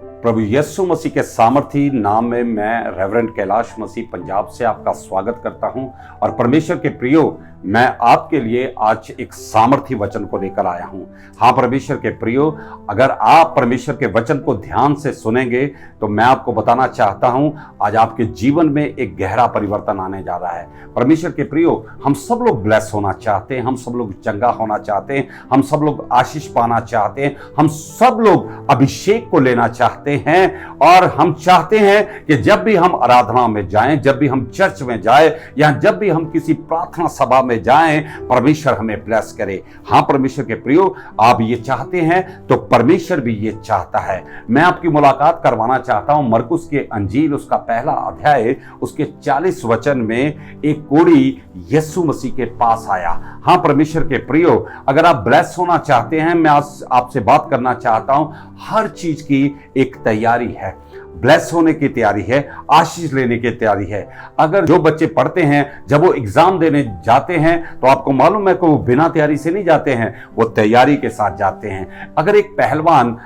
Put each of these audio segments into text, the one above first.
प्रभु यीशु मसीह के सामर्थी नाम में मैं रेवरेंड कैलाश मसीह पंजाब से आपका स्वागत करता हूं। और परमेश्वर के प्रियो, मैं आपके लिए आज एक सामर्थी वचन को लेकर आया हूं। हाँ परमेश्वर के प्रियो, अगर आप परमेश्वर के वचन को ध्यान से सुनेंगे तो मैं आपको बताना चाहता हूं, आज आपके जीवन में एक गहरा परिवर्तन आने जा रहा है। परमेश्वर के प्रियो, हम सब लोग ब्लेस होना चाहते हैं, हम सब लोग चंगा होना चाहते हैं, हम सब लोग आशीष पाना चाहते हैं, हम सब लोग अभिषेक को लेना चाहते हैं। और हम चाहते हैं कि जब भी हम आराधना में जाएं, जब भी हम चर्च में जाएं, या जब भी हम किसी प्रार्थना सभा में जाएं, परमेश्वर हमें ब्लेस करे। हाँ परमेश्वर के प्रियो, आप ये चाहते हैं तो परमेश्वर भी ये चाहता है। मैं आपकी मुलाकात करवाना चाहता हूं मरकुस के अंजील, उसका पहला अध्याय, उसके 40 वचन में एक कोढ़ी यीशु मसीह के पास आया। हाँ परमेश्वर के प्रियो, अगर आप ब्लेस होना चाहते हैं, मैं आज आपसे बात करना चाहता हूं, हर चीज की एक तैयारी है। ब्लेस होने की तैयारी है, आशीष लेने की तैयारी है। अगर जो बच्चे पढ़ते हैं, जब वो एग्जाम देने जाते हैं तो आपको मालूम है कि वो बिना तैयारी से नहीं जाते हैं, वो तैयारी के साथ जाते हैं। अगर एक पहलवान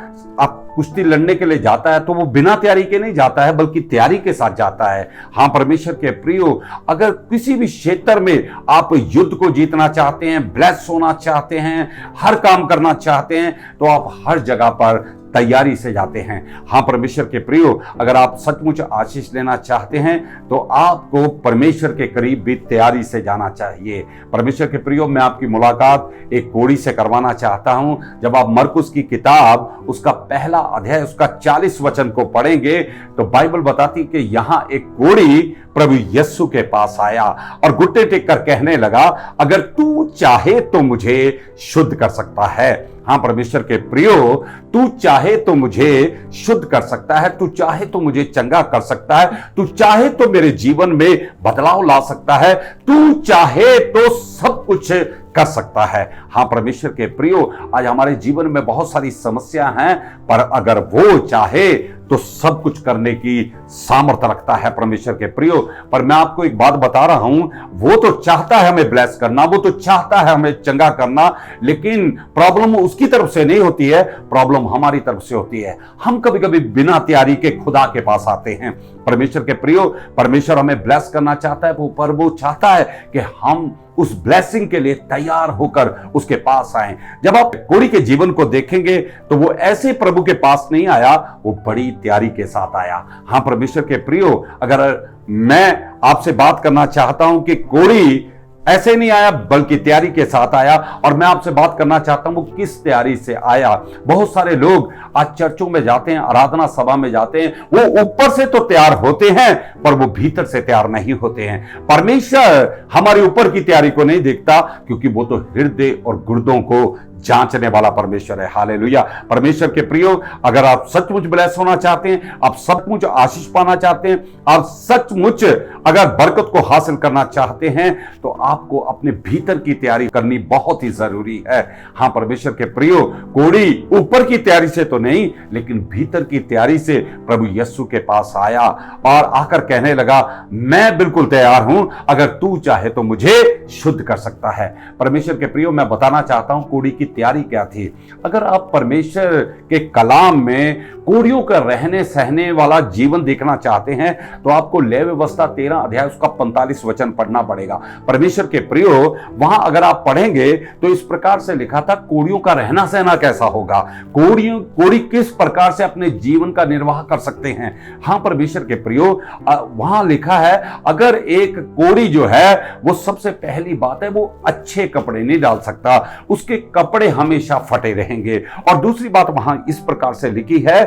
आप कुश्ती लड़ने के लिए जाता है तो वो बिना तैयारी के नहीं जाता है, बल्कि तैयारी के साथ जाता है। हाँ परमेश्वर के प्रियो, अगर किसी भी क्षेत्र में आप युद्ध को जीतना चाहते हैं, ब्लेस होना चाहते हैं, हर काम करना चाहते हैं, तो आप हर जगह पर तैयारी से जाते हैं। हाँ परमेश्वर के प्रियो, अगर आप सचमुच आशीष लेना चाहते हैं तो आपको परमेश्वर के करीब भी तैयारी से जाना चाहिए। परमेश्वर के प्रियो, मैं आपकी मुलाकात एक कोढ़ी से करवाना चाहता हूं। जब आप मरकुस की किताब, उसका पहला अध्याय, उसका 40 वचन को पढ़ेंगे तो बाइबल बताती कि यहां एक कोढ़ी प्रभु यीशु के पास आया और घुटने टेक कर कहने लगा, अगर तू चाहे तो मुझे शुद्ध कर सकता है। हाँ परमेश्वर के प्रियो, तू चाहे तो मुझे शुद्ध कर सकता है, तू चाहे तो मुझे चंगा कर सकता है, तू चाहे तो मेरे जीवन में बदलाव ला सकता है, तू चाहे तो सब कुछ कर सकता है। हाँ परमेश्वर के प्रियो, आज हमारे जीवन में बहुत सारी समस्या हैं, पर अगर वो चाहे तो सब कुछ करने की सामर्थ्य रखता है परमेश्वर के प्रियो। पर मैं आपको एक बात बता रहा हूं, वो तो चाहता है हमें ब्लेस करना, वो तो चाहता है हमें चंगा करना, लेकिन प्रॉब्लम उसकी तरफ से नहीं होती है, प्रॉब्लम हमारी तरफ से होती है। हम कभी कभी बिना तैयारी के खुदा के पास आते हैं। परमेश्वर के प्रियो, परमेश्वर हमें ब्लेस करना चाहता है, पर वो चाहता है कि हम उस ब्लेसिंग के लिए तैयार होकर उसके पास आए। जब आप कोढ़ी के जीवन को देखेंगे तो वो ऐसे प्रभु के पास नहीं आया, वो बड़ी तैयारी के साथ आया। हाँ परमेश्वर के प्रियो, अगर मैं आपसे बात करना चाहता हूं कि कोढ़ी ऐसे नहीं आया बल्कि तैयारी के साथ आया, और मैं आपसे बात करना चाहता हूं वो किस तैयारी से आया। बहुत सारे लोग आज चर्चों में जाते हैं, आराधना सभा में जाते हैं, वो ऊपर से तो तैयार होते हैं पर वो भीतर से तैयार नहीं होते हैं। परमेश्वर हमारे ऊपर की तैयारी को नहीं देखता, क्योंकि वो तो हृदय और गुर्दों को जांचने वाला परमेश्वर है। हालेलुया। परमेश्वर के प्रियो, अगर आप सचमुच ब्लेस होना चाहते हैं, आप सचमुच आशीष पाना चाहते हैं, आप सचमुच अगर बरकत को हासिल करना चाहते हैं, तो आपको अपने भीतर की तैयारी करनी बहुत ही जरूरी है। हाँ परमेश्वर के प्रियो, कोढ़ी ऊपर की तैयारी से तो नहीं, लेकिन भीतर की तैयारी से प्रभु यीशु के पास आया और आकर कहने लगा, मैं बिल्कुल तैयार हूं, अगर तू चाहे तो मुझे शुद्ध कर सकता है। परमेश्वर के प्रियो, मैं बताना चाहता हूं कोढ़ी की तैयारी क्या थी। अगर आप परमेश्वर के कलाम में कोढ़ियों का रहने सहने वाला जीवन देखना चाहते हैं तो आपको लेवी व्यवस्था 13 अध्याय, उसका 45 वचन पढ़ना पड़ेगा। परमेश्वर के प्रियो, वहां अगर आप पढ़ेंगे तो इस प्रकार से लिखा था, कोढ़ियों का रहना सहना कैसा होगा, कोढ़ी किस प्रकार से अपने जीवन का निर्वाह कर सकते हैं। हाँ परमेश्वर के प्रियो, वहां लिखा है, अगर एक कोढ़ी जो है, वो सबसे पहली बात है, वो अच्छे कपड़े नहीं डाल सकता, उसके कपड़े हमेशा फटे रहेंगे। और दूसरी बात वहां इस प्रकार से लिखी है,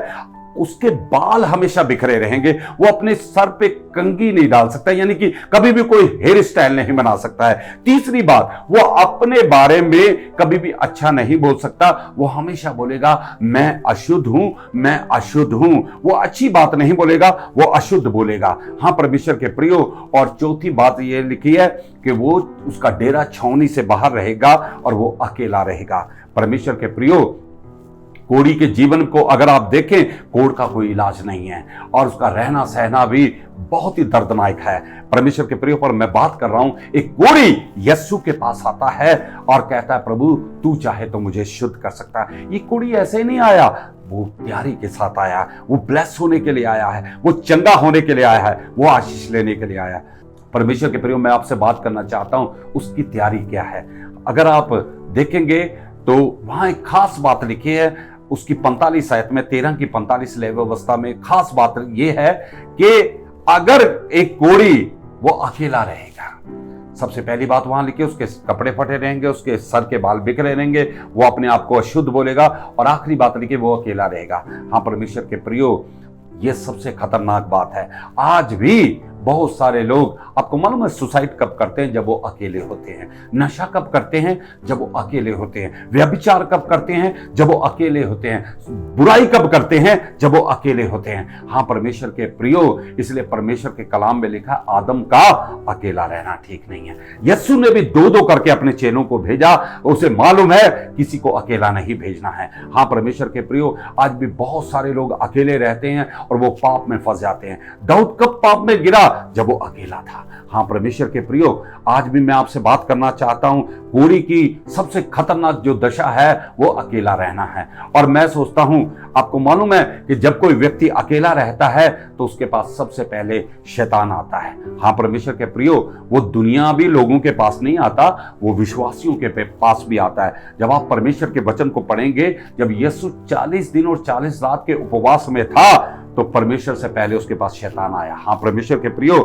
उसके बाल हमेशा बिखरे रहेंगे, वो अपने सर पे कंघी नहीं डाल सकता, यानी कि कभी भी कोई हेयर स्टाइल नहीं बना सकता है। तीसरी बात, वो अपने बारे में कभी भी अच्छा नहीं बोल सकता, वो हमेशा बोलेगा मैं अशुद्ध हूं, मैं अशुद्ध हूं। वो अच्छी बात नहीं बोलेगा, वो अशुद्ध बोलेगा। हाँ परमेश्वर के प्रियो, और चौथी बात ये लिखी है कि वो उसका डेरा छावनी से बाहर रहेगा और वो अकेला रहेगा। परमेश्वर के प्रियो, कोढ़ी के जीवन को अगर आप देखें, कोढ़ का कोई इलाज नहीं है और उसका रहना सहना भी बहुत ही दर्दनाक है। परमेश्वर के प्रियो, पर मैं बात कर रहा हूं, एक कोढ़ी यीशु के पास आता है और कहता है, प्रभु तू चाहे तो मुझे शुद्ध कर सकता है। ये कोढ़ी ऐसे नहीं आया, वो तैयारी के साथ आया है, वो ब्लेस होने के लिए आया है, वो चंगा होने के लिए आया है, वो आशीष लेने के लिए आया है। परमेश्वर के प्रियो, मैं आपसे बात करना चाहता हूं, उसकी तैयारी क्या है। अगर आप देखेंगे तो वहां एक खास बात लिखी है, उसकी 45 आयत में 13 की 45 व्यवस्था में खास बात यह है कि अगर एक कोढ़ी वो अकेला रहेगा, सबसे पहली बात वहां लिखी, उसके कपड़े फटे रहेंगे, उसके सर के बाल बिखरे रहेंगे, वो अपने आप को अशुद्ध बोलेगा, और आखिरी बात लिखी, वो अकेला रहेगा। हाँ परमेश्वर के प्रियो, ये सबसे खतरनाक बात है। आज भी बहुत सारे लोग, आपको मालूम है, सुसाइड कब करते हैं? जब वो अकेले होते हैं। नशा कब करते हैं? जब वो अकेले होते हैं। व्यभिचार कब करते हैं? जब वो अकेले होते हैं। बुराई कब करते हैं? जब वो अकेले होते हैं। हाँ परमेश्वर के प्रियो, इसलिए परमेश्वर के कलाम में लिखा, आदम का अकेला रहना ठीक नहीं है। यीशु ने भी दो दो करके अपने चेलों को भेजा, उसे मालूम है किसी को अकेला नहीं भेजना है। हाँ परमेश्वर के प्रियो, आज भी बहुत सारे लोग अकेले रहते हैं और वो पाप में फंस जाते हैं। दाऊद कब पाप में गिरा? जब वो अकेला था। हाँ परमेश्वर के प्रियो, आज भी मैं आपसे बात करना चाहता हूं, कोढ़ी की सबसे खतरनाक जो दशा है वो अकेला रहना है। और मैं सोचता हूं, आपको मालूम है कि जब कोई व्यक्ति अकेला रहता है तो उसके पास सबसे पहले शैतान आता है। हाँ परमेश्वर के प्रियो, वो दुनियावी लोगों के पास नहीं आता, वो विश्वासियों के पास भी आता है। जब आप परमेश्वर के वचन को पढ़ेंगे, जब यीशु 40 दिन और 40 रात के उपवास में था तो परमेश्वर से पहले उसके पास शैतान आया। हाँ परमेश्वर के प्रियो,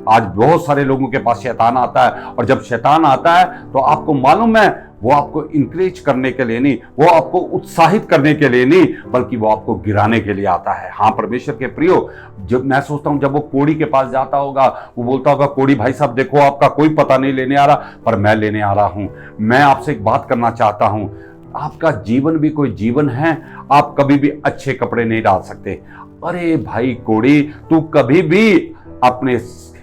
आज बहुत सारे लोगों के पास शैतान आता है, और जब शैतान आता है तो आपको मालूम है, वो आपको इंकरेज करने के लिए नहीं, वो आपको उत्साहित करने के लिए नहीं, बल्कि वो आपको गिराने के लिए आता है। हाँ परमेश्वर के प्रियो, जब मैं सोचता हूं, जब वो कोढ़ी के पास जाता होगा, वो बोलता होगा, कोढ़ी भाई साहब देखो, आपका कोई पता नहीं लेने आ रहा, पर मैं लेने आ रहा हूं। मैं आपसे एक बात करना चाहता हूं, आपका जीवन भी कोई जीवन है, आप कभी भी अच्छे कपड़े नहीं डाल सकते। अरे भाई कोढ़ी, तू कभी भी अपने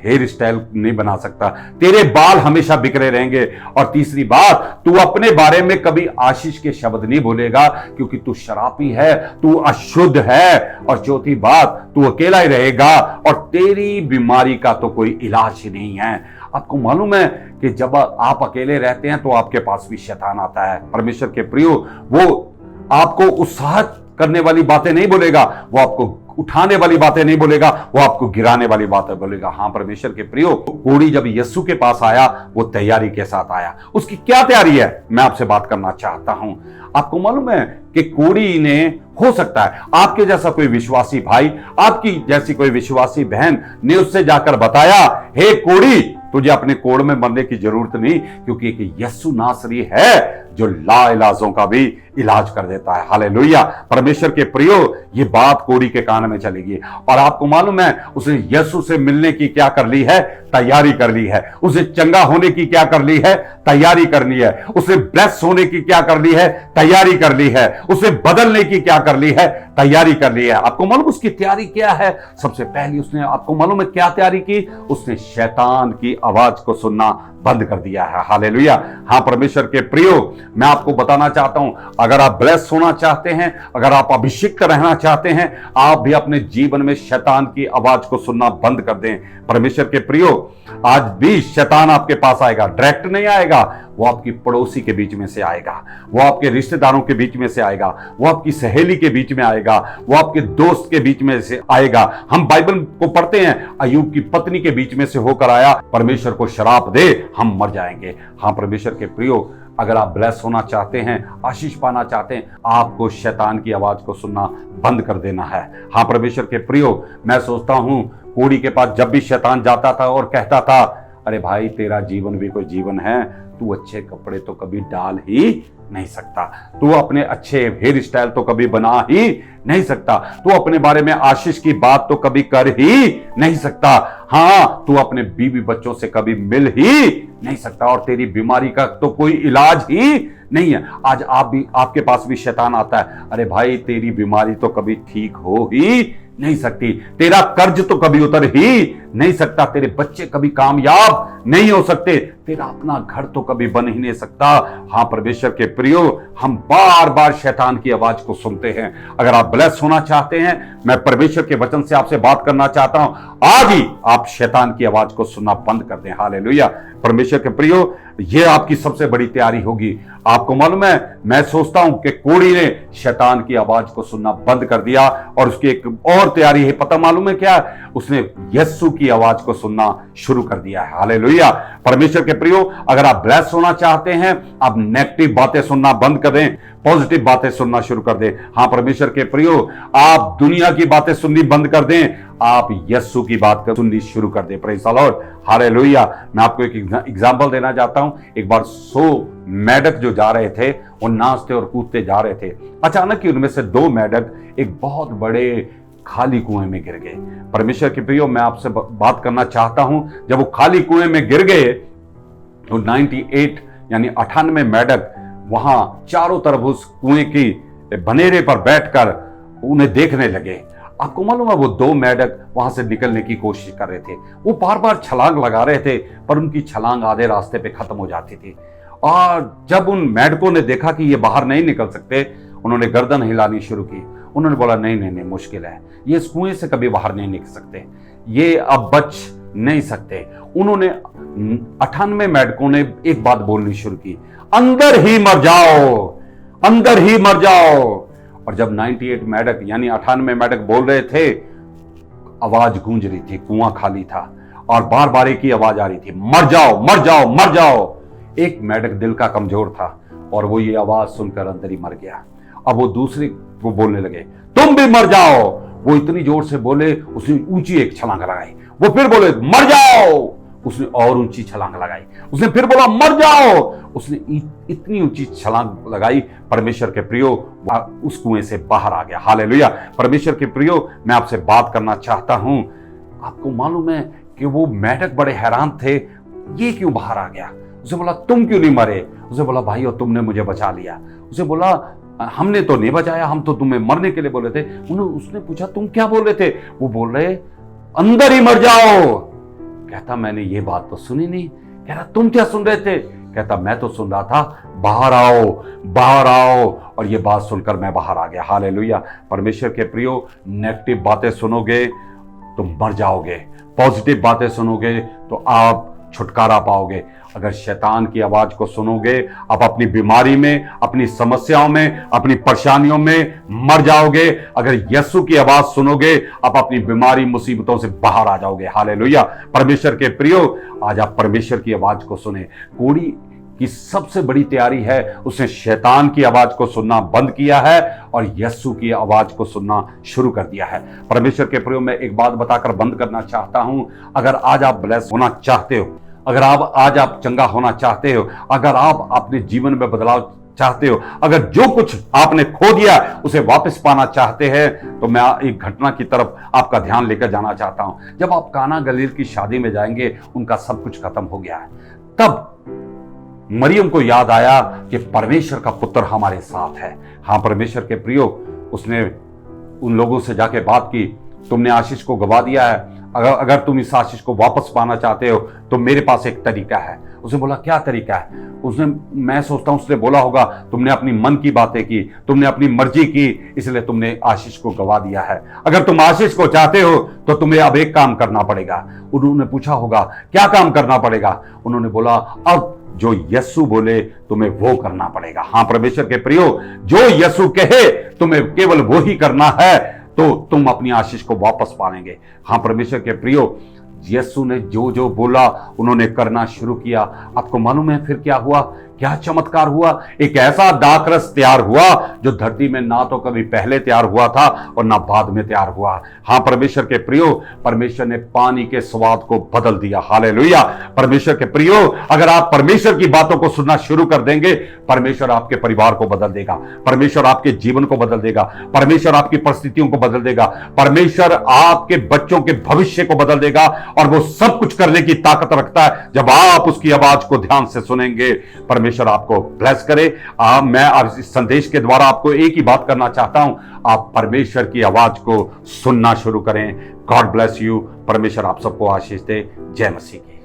हेयर स्टाइल नहीं बना सकता, तेरे बाल हमेशा बिखरे रहेंगे। और तीसरी बात, तू अपने बारे में कभी आशीष के शब्द नहीं बोलेगा, क्योंकि तू शराबी है, तू अशुद्ध है। और चौथी बात, तू अकेला ही रहेगा, और तेरी बीमारी का तो कोई इलाज ही नहीं है। आपको मालूम है कि जब आप अकेले रहते हैं तो आपके पास भी शैतान आता है। परमेश्वर के प्रियो, वो आपको उत्साहित करने वाली बातें नहीं बोलेगा, वो आपको उठाने वाली बातें नहीं बोलेगा, वो आपको गिराने वाली बातें बोलेगा। हाँ परमेश्वर के प्रियो, कोढ़ी जब यीशु के पास आया, वो तैयारी के साथ आया। उसकी क्या तैयारी है, मैं आपसे बात करना चाहता हूं। आपको मालूम है कि कोढ़ी ने, हो सकता है आपके जैसा कोई विश्वासी भाई, आपकी जैसी कोई विश्वासी बहन ने उससे जाकर बताया, हे कोढ़ी, तुझे अपने कोढ़ में मरने की जरूरत नहीं, क्योंकि एक यीशु नासरी है जो लाइलाजों का भी इलाज कर देता है। हालेलुया। परमेश्वर के प्रियो, ये बात कोढ़ी के कान में चलेगी। और आपको मालूम है, उसने यीशु से मिलने की क्या कर ली है? तैयारी कर ली है। उसे चंगा होने की क्या कर ली है? तैयारी कर ली है। उसे ब्लेस होने की क्या कर ली है? तैयारी कर ली है। उसे बदलने की क्या कर ली है? तैयारी कर ली है। आपको मालूम उसकी तैयारी क्या है? सबसे पहली उसने, आपको मालूम है क्या तैयारी की? उसने शैतान की आवाज को सुनना बंद कर दिया है। हालेलुया। हाँ परमेश्वर के प्रियो, मैं आपको बताना चाहता हूं, अगर आप ब्लेस होना चाहते हैं, अगर आप अभिषिक्त रहना चाहते हैं, आप भी अपने जीवन में शैतान की आवाज को सुनना बंद कर दें। परमेश्वर के प्रियो, आज भी शैतान आपके पास आएगा, डायरेक्ट नहीं आएगा, वो आपकी पड़ोसी के बीच में से आएगा, वो आपके रिश्तेदारों के बीच में से आएगा, वो आपकी सहेली के बीच में आएगा, वो आपके दोस्त के बीच में से आएगा। हम बाइबल को पढ़ते हैं, अय्यूब की पत्नी के बीच में से होकर आया, परमेश्वर को श्राप दे, हम मर जाएंगे। हाँ परमेश्वर के प्रियो, अगर आप ब्लेस होना चाहते हैं, आशीष पाना चाहते हैं, आपको शैतान की आवाज को सुनना बंद कर देना है। हाँ परमेश्वर के प्रियो, मैं सोचता हूं, कोढ़ी के पास जब भी शैतान जाता था और कहता था, अरे भाई तेरा जीवन भी कोई जीवन है, तू अच्छे कपड़े तो कभी डाल ही नहीं सकता, तू अपने अच्छे हेयर स्टाइल तो कभी बना ही नहीं सकता, तू अपने बारे में आशीष की बात तो कभी कर ही नहीं सकता, हाँ तू अपने बीवी बच्चों से कभी मिल ही नहीं सकता, और तेरी बीमारी का तो कोई इलाज ही नहीं है। आज आपके पास भी शैतान आता है, अरे भाई तेरी बीमारी तो कभी ठीक हो ही नहीं सकती, तेरा कर्ज तो कभी उतर ही नहीं सकता, तेरे बच्चे कभी कामयाब नहीं हो सकते, तेरा अपना घर तो कभी बन ही नहीं सकता। हाँ परमेश्वर के प्रियो, हम बार बार शैतान की आवाज को सुनते हैं। अगर आप ब्लेस होना चाहते हैं, मैं परमेश्वर के वचन से आपसे बात करना चाहता हूं, आज ही आप शैतान की आवाज को सुनना बंद कर दें। हालेलुया। परमेश्वर के प्रियो, ये आपकी सबसे बड़ी तैयारी होगी। आपको मालूम है, मैं सोचता हूं कि कोढ़ी ने शैतान की आवाज को सुनना बंद कर दिया और उसकी एक और तैयारी है, पता मालूम है क्या? उसने यीशु की आवाज को सुनना शुरू कर दिया है। हालेलुया। परमेश्वर के प्रियो, अगर आप ब्लेस होना चाहते हैं, आप नेगेटिव बातें सुनना बंद कर दें, पॉजिटिव बातें सुनना शुरू कर दें। हाँ परमेश्वर के प्रियो, आप दुनिया की बातें सुननी बंद कर दें, आप यीशु की बात सुननी शुरू कर दें। Praise the Lord. हालेलुया। मैं आपको एक एग्जांपल देना चाहता हूं। एक बार 100 मेंढक जो जा रहे थे, वो नाचते और कूदते जा रहे थे। अचानक ही उनमें से 2 मेंढक एक बहुत बड़े खाली कुएं में गिर गए। परमेश्वर के प्रियो, मैं आपसे बात करना चाहता हूं, जब वो खाली कुएं में गिर गए तो 98 यानी 98 मेंढक वहां चारों तरफ उस कुएं की बनेरे पर बैठकर उन्हें देखने लगे। आपको मालूम है, वो 2 मेंढक वहां से निकलने की कोशिश कर रहे थे। वो बार बार छलांग लगा रहे थे, पर उनकी छलांग आधे रास्ते पे खत्म हो जाती थी। और जब उन मेंढकों ने देखा कि ये बाहर नहीं निकल सकते, उन्होंने गर्दन हिलानी शुरू की। उन्होंने बोला, नहीं नहीं नहीं, मुश्किल है, ये इस कुएं से कभी बाहर नहीं निकल सकते, ये अब बच नहीं सकते। उन्होंने 98 मेंढकों ने एक बात बोलनी शुरू की, अंदर ही मर जाओ, अंदर ही मर जाओ। और जब 98 मेंढक यानी 98 मेंढक बोल रहे थे, आवाज गूंज रही थी, कुआं खाली था और बार बार एक ही आवाज आ रही थी, मर जाओ मर जाओ मर जाओ। एक मेंढक दिल का कमजोर था और वो ये आवाज सुनकर अंदर ही मर गया। अब वो दूसरे को बोलने लगे, तुम भी मर जाओ। वो इतनी जोर से बोले, उसने ऊंची एक छलांग लगाई। वो फिर बोले, मर जाओ। उसने और ऊंची छलांग लगाई। उसने फिर बोला, मर जाओ। उसने इतनी ऊंची छलांग लगाई, परमेश्वर के प्रियो, उस कुएं से बाहर आ गया। हालेलुया। परमेश्वर के प्रियो, मैं आपसे बात करना चाहता हूं। आपको मालूम है कि वो मेंढक बड़े हैरान थे, ये क्यों बाहर आ गया? उसे बोला, तुम क्यों नहीं मरे? उसे बोला, भाई और तुमने मुझे बचा लिया। उसे बोला, हमने तो नहीं बचाया, हम तो तुम्हें मरने के लिए बोले थे। उसने पूछा, तुम क्या बोल रहे थे? वो बोल रहे, अंदर ही मर जाओ। कहता, मैंने ये बात तो सुनी नहीं। कह रहा, तुम क्या सुन रहे थे? कहता, मैं तो सुन रहा था, बाहर आओ बाहर आओ। और ये बात सुनकर मैं बाहर आ गया। हालेलुया। परमेश्वर के प्रियो, नेगेटिव बातें सुनोगे तो मर जाओगे, पॉजिटिव बातें सुनोगे तो आप छुटकारा पाओगे। अगर शैतान की आवाज को सुनोगे, आप अपनी बीमारी में, अपनी समस्याओं में, अपनी परेशानियों में मर जाओगे। अगर यीशु की आवाज सुनोगे, आप अपनी बीमारी मुसीबतों से बाहर आ जाओगे। हालेलुया। परमेश्वर के प्रियो, आज आप परमेश्वर की आवाज को सुने। कोढ़ी की सबसे बड़ी तैयारी है, उसने शैतान की आवाज को सुनना बंद किया है और यीशु की आवाज को सुनना शुरू कर दिया है। परमेश्वर के प्रियो, मैं एक बात बताकर बंद करना चाहता हूं। अगर आज आप ब्लेस होना चाहते हो, अगर आज आप चंगा होना चाहते हो, अगर आप अपने जीवन में बदलाव चाहते हो, अगर जो कुछ आपने खो दिया उसे वापस पाना चाहते हैं, तो मैं एक घटना की तरफ आपका ध्यान लेकर जाना चाहता हूं। जब आप काना गलील की शादी में जाएंगे, उनका सब कुछ खत्म हो गया है। तब मरियम को याद आया कि परमेश्वर का पुत्र हमारे साथ है। हाँ परमेश्वर के प्रियो, उसने उन लोगों से जाके बात की, तुमने आशीष को गवा दिया है, अगर तुम इस आशीष को वापस पाना चाहते हो तो मेरे पास एक तरीका है। उसने बोला, क्या तरीका है? मैं सोचता हूं उसने बोला होगा, तुमने अपनी मन की बातें की, तुमने अपनी मर्जी की, इसलिए तुमने आशीष को गवा दिया है। अगर तुम आशीष को चाहते हो तो तुम्हें अब एक काम करना पड़ेगा। उन्होंने पूछा होगा, क्या काम करना पड़ेगा? उन्होंने बोला, अब जो यीशु बोले तुम्हें वो करना पड़ेगा। हाँ परमेश्वर के प्रियो, जो यीशु कहे तुम्हें केवल वो ही करना है, तो तुम अपनी आशीष को वापस पाएंगे। हाँ परमेश्वर के प्रियो, यीशु ने जो जो बोला उन्होंने करना शुरू किया। आपको मालूम है फिर क्या हुआ? क्या चमत्कार हुआ? एक ऐसा दाखरस तैयार हुआ जो धरती में ना तो कभी पहले तैयार हुआ था और ना बाद में तैयार हुआ। हाँ परमेश्वर के प्रियो, परमेश्वर ने पानी के स्वाद को बदल दिया। हालेलुया। परमेश्वर के प्रियो, अगर आप परमेश्वर की बातों को सुनना शुरू कर देंगे, परमेश्वर आपके परिवार को बदल देगा, परमेश्वर आपके जीवन को बदल देगा, परमेश्वर आपकी परिस्थितियों को बदल देगा, परमेश्वर आपके बच्चों के भविष्य को बदल देगा। और वो सब कुछ करने की ताकत रखता है जब आप उसकी आवाज को ध्यान से सुनेंगे। परमेश्वर परमेश्वर आपको ब्लेस करे। मैं आप इस संदेश के द्वारा आपको एक ही बात करना चाहता हूं, आप परमेश्वर की आवाज को सुनना शुरू करें। God bless you. परमेश्वर आप सबको आशीष दे। जय मसीह की।